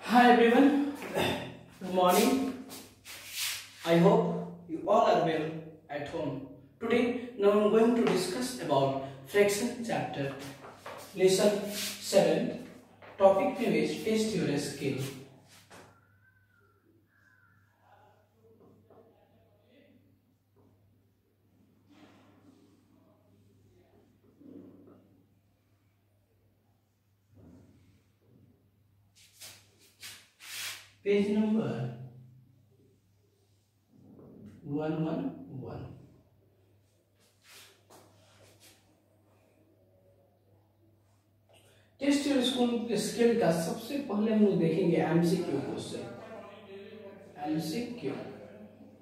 Hi everyone, good morning. I hope you all are well at home. Today, now I'm going to discuss about fraction chapter, lesson 7, topic में test your skill. Page number 111. Test your skill का सबसे पहले हम लोग देखेंगे MCQ question, MCQ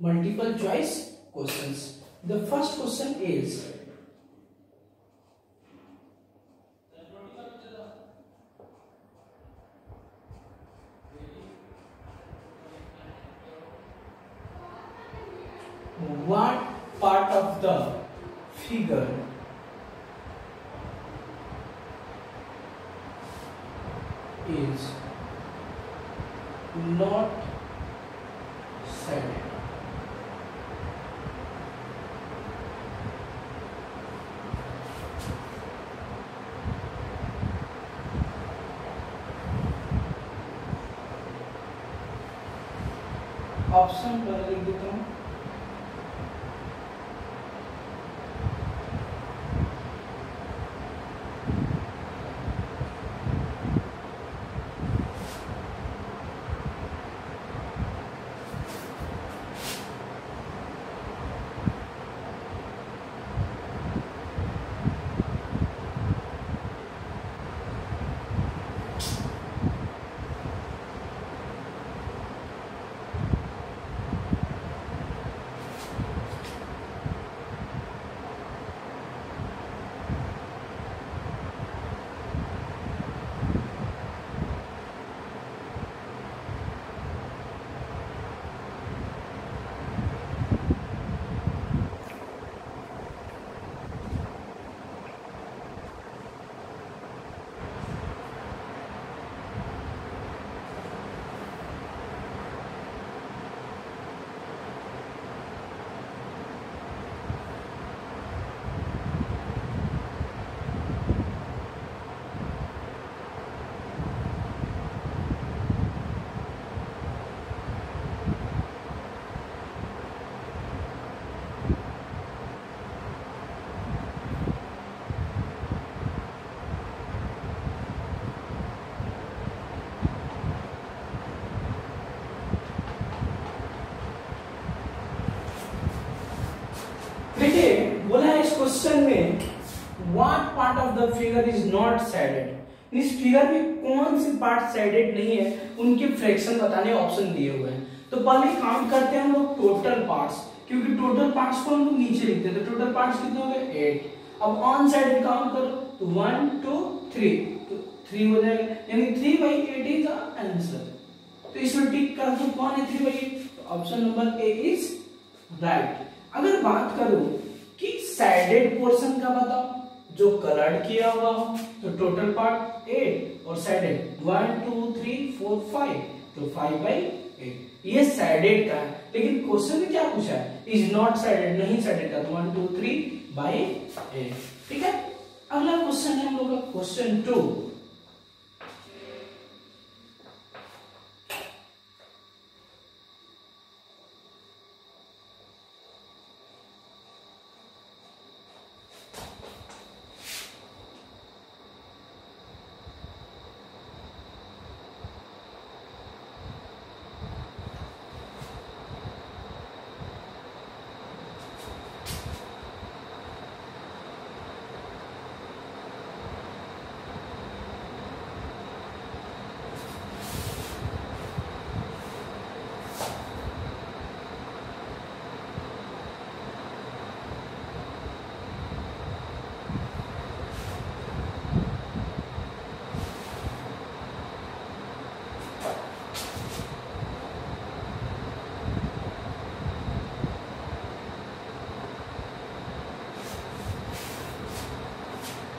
multiple choice questions. The first question is what part of the figure is not shaded. Option पर लिख देता हूं. बोला है इस क्वेश्चन में what part of the figure is not shaded. इस फिगर में कौन सी पार्ट साइडेड नहीं है उनके फ्रैक्शन बताने ऑप्शन दिए हुए हैं. तो पहले काउंट करते हैं हम लोग टोटल पार्ट्स, क्योंकि टोटल पार्ट्स को हम लोग नीचे लिखते हैं. तो टोटल पार्ट्स कितने हो गए 8. अब ऑन साइडेड काउंट करो तो 1 2 3 तो 3 हो जाएगा, यानी 3/8 इज द आंसर. तो इसमें टिक कर दो कौन है 3/8. Option number A is right. अगर बात करूं कि साइडेड पोर्शन का बताओ जो कलर्ड किया हुआ हो, तो टोटल पार्ट 8 और साइडेड 1 2 3 4 5 तो 5/8 ये साइडेड का है. लेकिन क्वेश्चन में क्या पूछा है इज नॉट साइडेड, नहीं साइडेड का, तो 1 2 3/8. ठीक है. अगला क्वेश्चन है हम लोग का क्वेश्चन 2.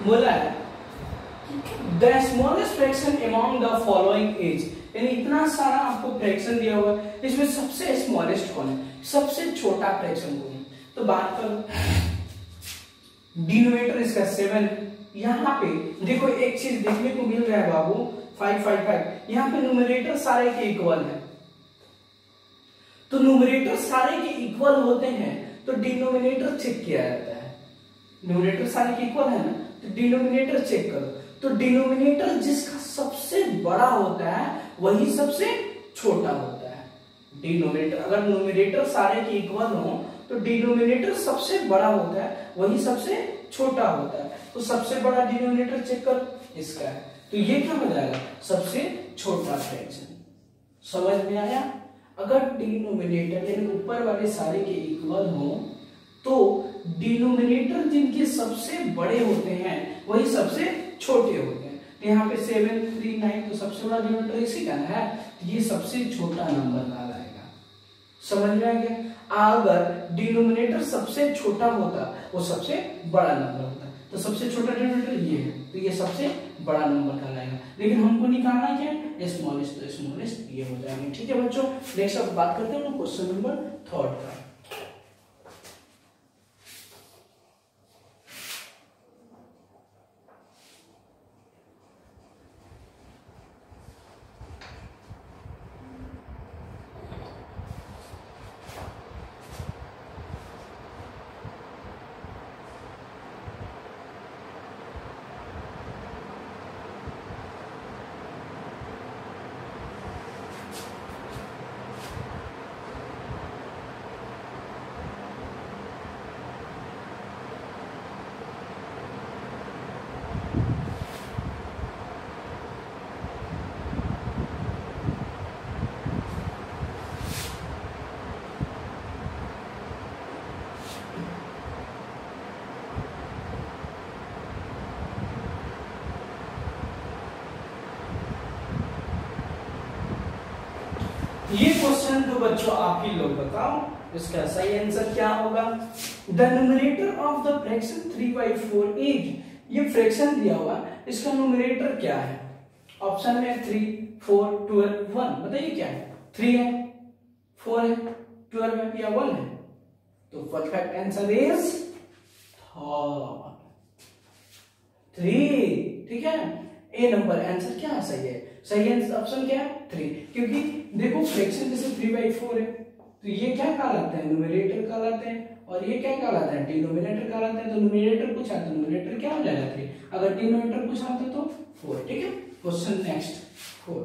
बोला है the smallest fraction among the following is, यानी इतना सारा आपको फ्रैक्शन दिया हुआ है, इसमें सबसे स्मॉलेस्ट कौन है, सबसे छोटा फ्रैक्शन कौन है। तो बात करो डिनोमिनेटर इसका 7, यहाँ पे देखो एक चीज देखने को मिल रहा है बाबू 555, यहाँ पे न्यूमरेटर सारे के इक्वल है, तो न्यूमरेटर सारे के इक्वल होते हैं तो डिनोमिनेटर चेक किया जाता है। न्यूमरेटर सारे के इक्वल है ना, तो डिनोमिनेटर चेक करो, तो डिनोमिनेटर जिसका सबसे बड़ा होता है वही सबसे छोटा होता है। डिनोमिनेटर अगर न्यूमरेटर सारे के इक्वल हो तो डिनोमिनेटर सबसे बड़ा होता है वही सबसे छोटा होता है। तो सबसे बड़ा डिनोमिनेटर चेक कर इसका है, तो ये क्या हो जाएगा, सबसे छोटा फ्रैक्शन। समझ में आया। अगर डिनोमिनेटर यानी ऊपर वाले सारे के इक्वल हो तो डिनोमिनेटर जिनके सबसे बड़े होते हैं वही सबसे छोटे होते हैं। तो यहाँ पे 739 तो सबसे बड़ा डिनोमिनेटर इसी का है, ये सबसे छोटा नंबर कहलाएगा। समझ में आ गया। अगर डिनोमिनेटर सबसे छोटा होता वो सबसे बड़ा नंबर होता, तो सबसे छोटा डिनोमिनेटर ये है, तो ये सबसे बड़ा नंबर कहलाएगा। लेकिन हमको निकालना क्या है, स्मॉलेस्ट, तो स्मॉलेस्ट ये हो जाएंगे। ठीक है बच्चों, नेक्स्ट अब बात करते हैं क्वेश्चन नंबर 3 का। ये क्वेश्चन तो बच्चों आप ही लोग बताओ इसका सही आंसर क्या होगा। The numerator of the fraction 3/4 is, ये फ्रैक्शन दिया हुआ इसका न्यूमरेटर क्या है। ऑप्शन में 3, 4, 12, 1, बताइए क्या है। 3 है, 4 है, 12 है या 1 है। तो परफेक्ट आंसर इज 3। ठीक है, ए नंबर आंसर क्या है, सही है। सही आंसर ऑप्शन क्या है 3, क्योंकि देखो फ्रैक्शन जैसे 3/4 है तो ये क्या कहलाते हैं, न्यूमरेटर कहलाते हैं, और ये क्या कहलाता है, डिनोमिनेटर कहलाते हैं। तो न्यूमरेटर पूछा तो न्यूमरेटर क्या हो जाएगा 3, अगर डिनोमिनेटर पूछा होता तो 4। ठीक है, क्वेश्चन नेक्स्ट 4।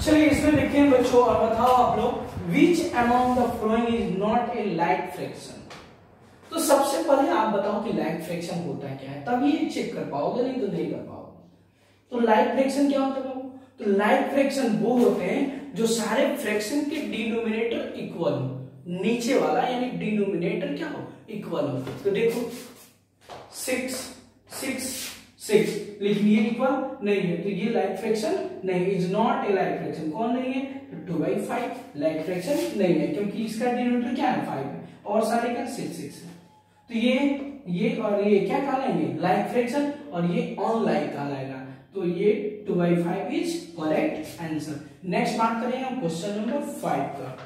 चलिए इसमें देखते हैं बच्चों, और बताओ आप लोग which among the following is not a light fraction. तो सबसे पहले आप बताओ कि लाइट फ्रैक्शन होता क्या है, तब ये चेक कर पाओगे, नहीं तो नहीं कर पाओगे। तो लाइट फ्रैक्शन क्या होता है बाबू, तो लाइट फ्रैक्शन वो होते हैं जो सारे फ्रैक्शन के डिनोमिनेटर इक्वल हो, नीचे वाला यानी डिनोमिनेटर क्या हो, इक्वल हो। तो देखो 6 6 6, लेकिन ये इक्वल नहीं है, तो ये लाइट फ्रैक्शन नहीं, is not a light fraction. कौन नहीं है, तो 2/5 लाइट फ्रैक्शन नहीं है, क्योंकि इसका डिनोमिनेटर क्या है 5 है और सारे का 6 6 है। तो ये और ये क्या कहलाएंगे, लाइट फ्रैक्शन, और ये ऑन लाइट कहलाएगा। तो ये 2/5 इज करेक्ट आंसर। नेक्स्ट बात करेंगे हम क्वेश्चन नंबर 5 का।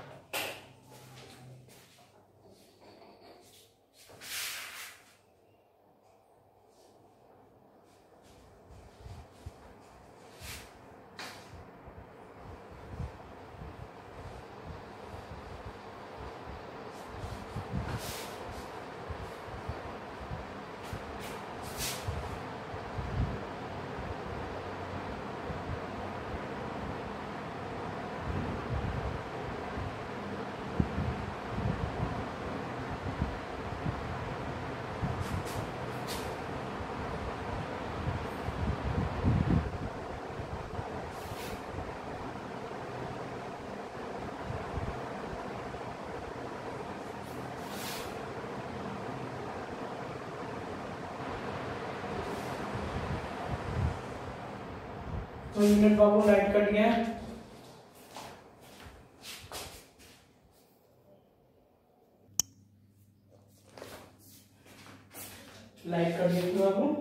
2 मिनट बाबू, लाइट कट गया। लाइट कट गई बाबू।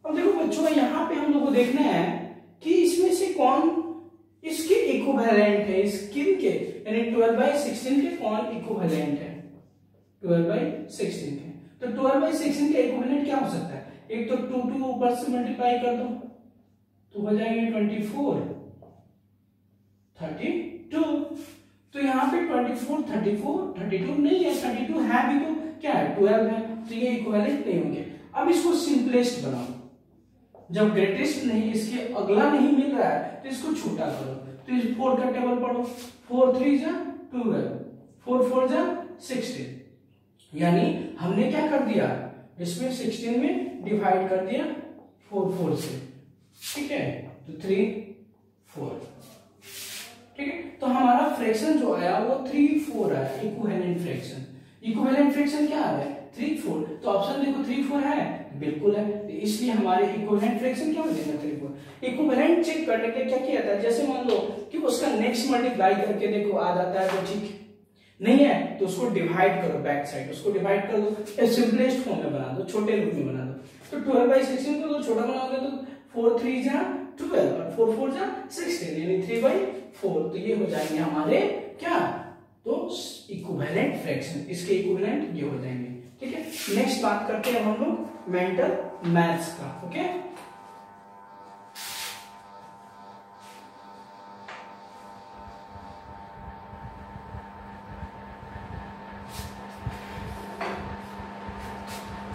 अब देखो बच्चों, यहाँ पे हम लोग को देखना है कि इसमें से कौन इसके इक्विवेलेंट है, इसके के यानी 12/16 के कौन इक्विवेलेंट है 12/16 के। तो 12/16 के इक्विवेलेंट क्या हो सकता है? एक तो 2 ऊपर से मल्टीप्लाई कर दो तो हो जाएंगे 24 32। तो यहाँ पे 24 34 32 नहीं है, 32 है भी तो क्या है 12 है, तो ये इक्विवेलेंट नहीं होंगे। अब इसको सिंपलेस्ट बनाओ, जब ग्रेटेस्ट नहीं, इसके अगला नहीं मिल रहा है तो इसको छोटा करो। तो इस 4 का टेबल पढ़ो, 4 3 जा 12, 4 4 जा 16, यानी हमने क्या कर दिया इसमें 16 में डिवाइड कर दिया 4 4 से, ठीक है। तो 3 4, ठीक है। तो हमारा फ्रैक्शन जो आया वो 3 4 आया, इक्विवेलेंट फ्रैक्शन। इक्विवेलेंट फ्रैक्शन क्या आ रहा है 3 4। तो ऑप्शन देखो 3 4 है, बिल्कुल है, तो इसलिए हमारे इक्विवेलेंट फ्रैक्शन क्या हो जाएगा 3 4। इक्विवेलेंट चेक करने के लिए क्या किया जाता है, जैसे मान लो कि उसका नेक्स्ट मल्टीप्लाई करके देखो आ जाता है तो ठीक नहीं है, तो उसको डिवाइड करो, बैक साइड उसको डिवाइड कर दो, सिंपलेस्ट फॉर्म में बना दो, छोटे रूप में बना दो। तो 12/16 को तो छोटा बनाओगे तो 4 3 जा 12 और 4 4 जा 16, यानी 3/4। तो ये हो जाएंगे हमारे क्या, तो इक्विवेलेंट फ्रैक्शन, इसके इक्विवेलेंट ये हो जाएंगे, ठीक है। नेक्स्ट बात करते हैं हम लोग मेंटल मैथ्स का, ओके।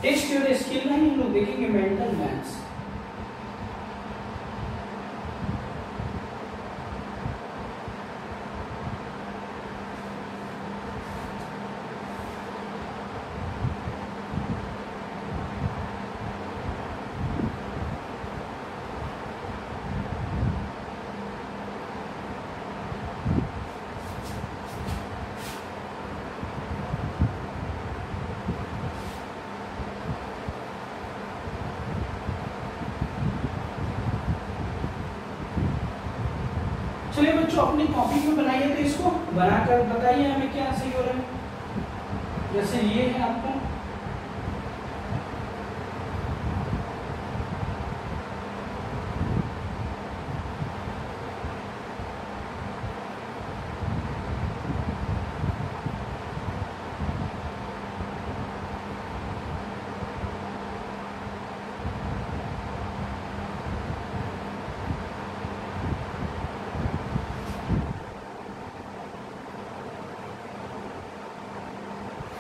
टेस्ट योर स्किल में हम लोग देखेंगे मेंटल मैथ्स। चलिए बच्चों अपनी कॉपी में बनाइए, तो इसको बनाकर बताइए हमें क्या सही हो रहा है। जैसे ये है आपका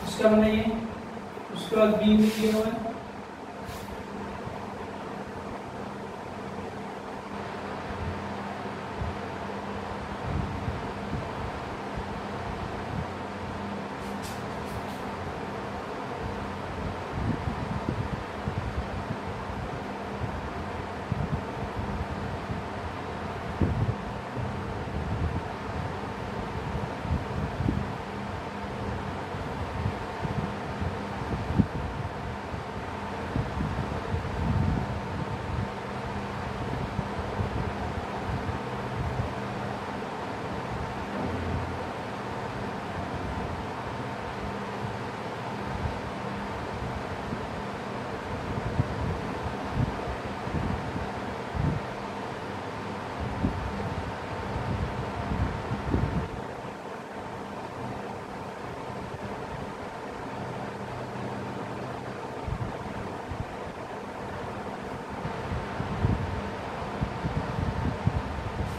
उसका बनाइए, उसके बाद बी भी दिया हुआ है।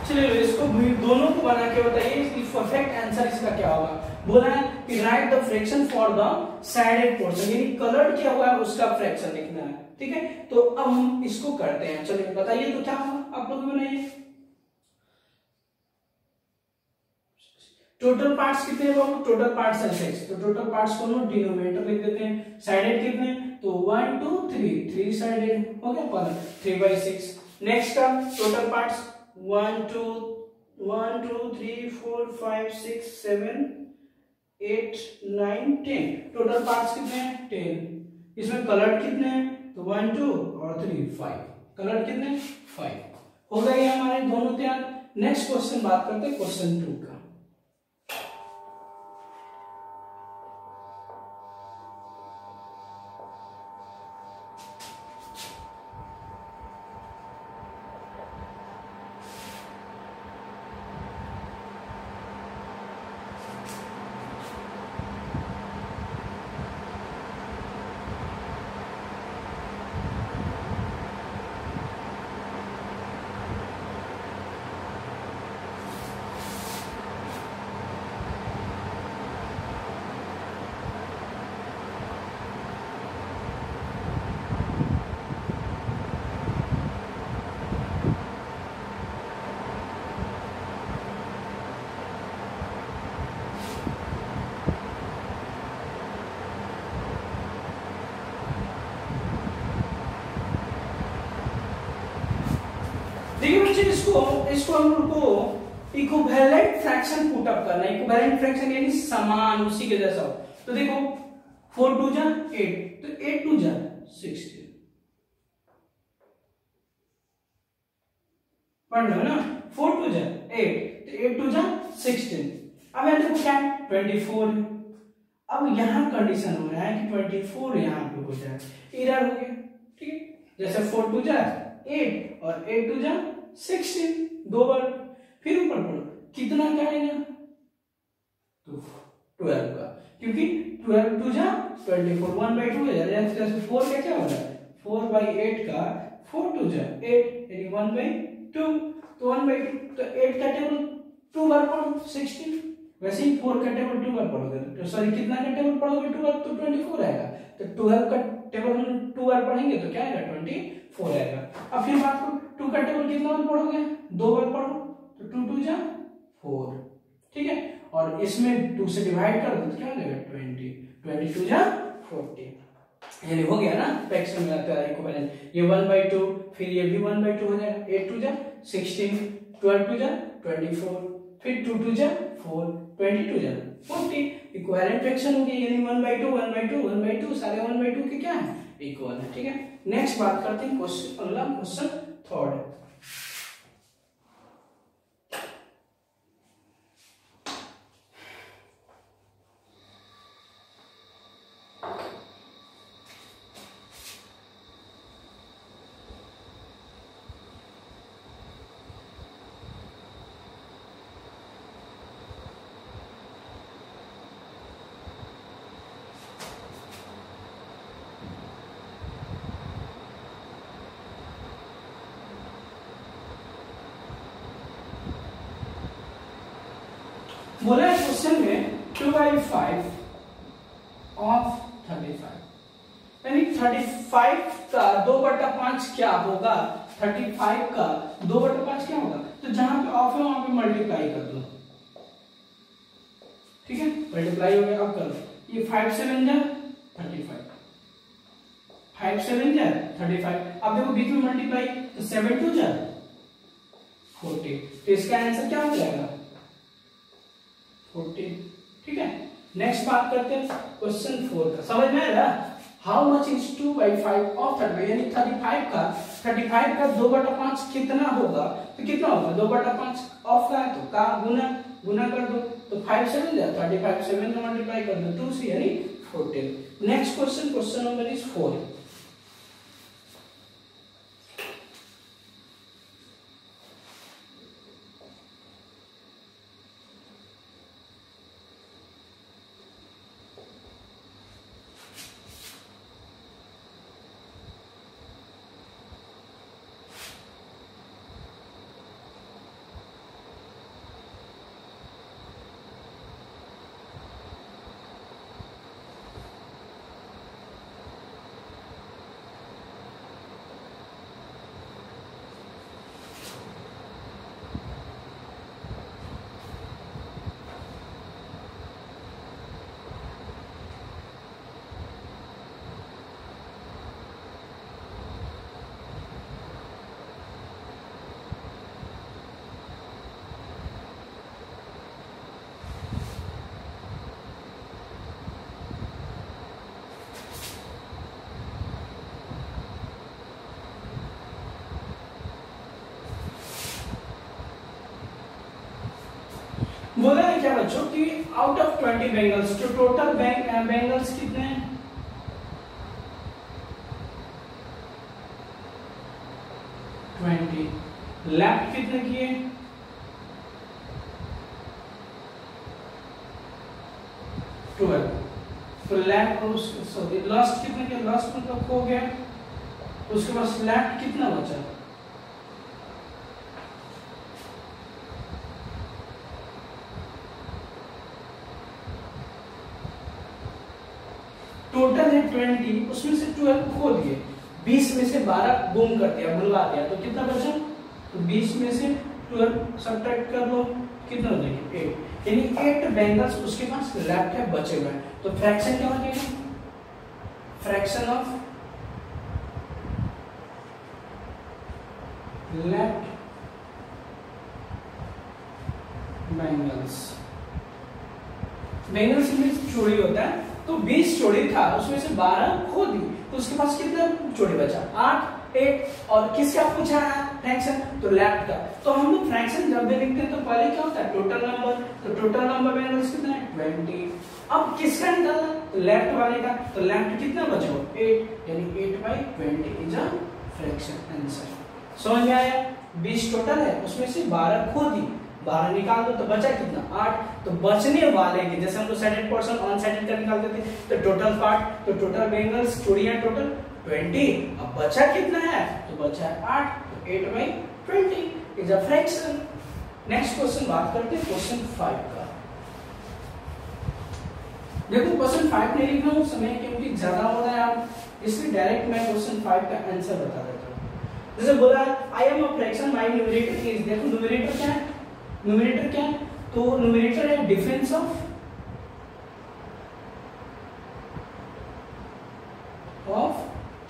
चलिए इसको दोनों को बना के बताइए परफेक्ट आंसर इसका क्या होगा। बोला है कि right the fraction for the shaded portion, यानी कलर्ड किया हुआ है उसका फ्रैक्शन लिखना है, ठीक है। तो अब हम इसको करते हैं, चलिए बताइए तो क्या होगा, आप लोग बनाइए। टोटल पार्ट्स कितने हैं बाबू, टोटल पार्ट्स है 6, तो टोटल पार्ट्स को नो डिनोमिनेटर लिख देते हैं। साइडेड कितने, तो 1 2 3 साइडेड हो गया, पर 3/6। नेक्स्ट का टोटल पार्ट्स टोटल पार्ट्स कितने हैं 10। इसमें कलर कितने हैं तो 1 2 और 3 5। कलर कितने 5। हो गए हमारे दोनों तैयार। नेक्स्ट क्वेश्चन बात करते हैं क्वेश्चन 2 का। देखिए बच्चे इसको हम लोग को इक्विवेलेंट फ्रैक्शन पुट अप करना है। इक्विवेलेंट फ्रैक्शन यानी समान उसी के जैसा हो। तो देखो 4 2 जा 8 तो 8 2 जा 16 पढ़ लो ना। 4 2 जा 8 तो 8 2 जा 16। अब यहां देखो क्या 24। अब यहां कंडीशन हो रहा है कि 24 यहां पे हो जाए एरर हो गया। ठीक है जैसे 4 2 जा 8 और 8 2 जा 16 दो बार। फिर ऊपर पढ़ो कितना क्या आएगा तो 12 का, क्योंकि 12 2 जा 24 1/2 हो जाएगा। जैसे 4 का क्या हो रहा है 4/8 का 4 2 जा 8 यानी 1/2 तो 1/2 तो 8 का टेबल 2 बार पढ़ो 16। वैसे ही 4 का टेबल 2 बार पढ़ोगे तो सॉरी कितना का टेबल पढ़ोगे 2 बार तो 24 आएगा। तो 12 का टेबल हम 2 बार पढ़ेंगे तो क्या आएगा 24 आएगा। अब फिर बात करो 2 का टेबल कितना बार पढ़ोगे 2 बार पढ़ो तो 2 2 जा 4। ठीक है और इसमें 2 से डिवाइड कर दो तो क्या हो जाएगा 20 22 जा 40 यानी हो गया ना फ्रैक्शन में आता है इक्विवेलेंट। ये 1/2 फिर ये भी 1/2 हो जाएगा। 8 2 जा 16 12 2 जा 24 फिर 2 2 जा 4 22 जा 40 इक्विवेलेंट फ्रैक्शन हो गया यानी 1/2 1/2 1/2 सारे 1/2 के क्या है इक्वल है। ठीक है नेक्स्ट बात करते हैं क्वेश्चन अगला क्वेश्चन थर्ड। बोला है क्वेश्चन में 2/5 ऑफ 35 यानी 35 का 2/5 क्या होगा 35 का 2/5 क्या होगा। तो जहां पे ऑफ है वहां पे मल्टीप्लाई कर दो। ठीक है मल्टीप्लाई हो गया। अब करो ये 5 7 जा 35 5 7 जा 35। अब देखो बीच में मल्टीप्लाई तो 7 2 जा 40 तो इसका आंसर क्या हो जाएगा 40। ठीक है नेक्स्ट बात करते हैं क्वेश्चन 4 का। समझ में आ रहा हाउ मच इज 2/5 ऑफ 35 यानी 35 का 2/5 कितना होगा। तो कितना होगा 2/5 ऑफ का है तो का गुना कर दो तो 5 7 जा 35 7 का मल्टीप्लाई कर दो 2 से यानी 14। Next question number is 4। बोला है क्या बच्चों कि आउट ऑफ 20 बेंगल्स, तो टोटल बेंगल्स कितने हैं? 20। लेफ्ट कितने किए? 12। तो लेफ्ट सॉरी लास्ट कितने किया? लास्ट मतलब हो गया, तो उसके पास लेफ्ट कितना बचा? टोटल है 20, उसमें से 12 खो दिए, 20 में से 12 गुम कर दिया, भुलवा दिया, तो कितना बचा? तो 20 में से 12 सब्ट्रैक्ट कर लो, कितना हो जाएगा? 8। यानी 8 बेंगल्स उसके पास लेफ्ट है, बचे हुए हैं। तो फ्रैक्शन क्या हो जाएगा? Fraction of left bangles, bangles में चोरी होता है, तो 20 चोरी था, उसमें से 12 खो दी, तो उसके पास कितना चोरी बचा? 8, 8। और किसका पूछा है फ्रैक्शन? तो लेफ्ट का। तो हम लोग फ्रैक्शन जब भी लिखते हैं तो पहले क्या होता है? Total number. तो टोटल नंबर बेंगल्स कितना है? 20। अब किसका निकालना? तो लेफ्ट वाले का। तो लेफ्ट कितना बचा? 8, यानी 8/20 इज अ फ्रैक्शन आंसर। समझ में आया? 20 टोटल है, उसमें से 12 खो दी, 12 निकाल दो तो बचा कितना? 8। तो बचने वाले के जैसे हम लोग सेटेड पोर्शन ऑन सेटेड का निकालते थे, तो टोटल पार्ट, तो टोटल बेंगल्स चोरियां टोटल 20। अब बचा कितना है? तो बचा है 8, तो 8/20 is a fraction. Next question बात करते हैं क्वेश्चन 5 का। देखो क्वेश्चन 5 नहीं लिखना हूं समय क्योंकि ज्यादा हो रहा है आप, इसलिए डायरेक्ट मैं क्वेश्चन 5 का आंसर बता देता हूं। जैसे बोला I am a fraction my numerator is, देखो न्यूमरेटर क्या है? न्यूमरेटर क्या है? तो न्यूमरेटर है डिफरेंस ऑफ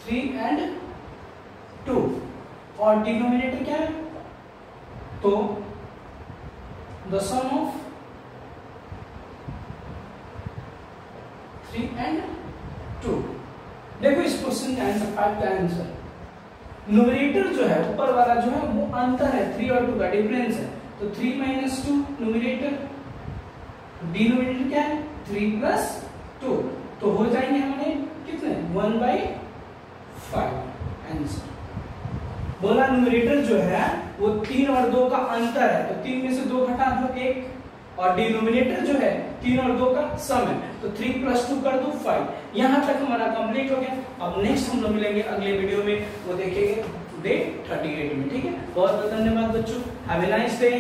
3 and 2, और डिनोमिनेटर क्या है? तो द सम ऑफ 3 and 2। देखो इस क्वेश्चन का आंसर 5 का आंसर, न्यूमरेटर जो है ऊपर वाला जो है वो अंतर है, 3 और 2 का डिफरेंस है, तो 3 - 2 न्यूमरेटर, डिनोमिनेटर क्या है? 3 + 2, तो हो जाएंगे हमारे कितने? 1/5 आंसर। बोला न्यूमरेटर जो है वो 3 और 2 का अंतर है, तो 3 में से 2 घटा दो 1, और डिनोमिनेटर जो है 3 और 2 का सम है, तो 3 + 2 कर दो 5। यहाँ तक हमारा कंप्लीट हो गया। अब नेक्स्ट हम लोग मिलेंगे अगले वीडियो में, वो देखेंगे डे 38 में। ठीक है, बहुत बहुत धन्यवाद बच्चों, हैव ए नाइस डे।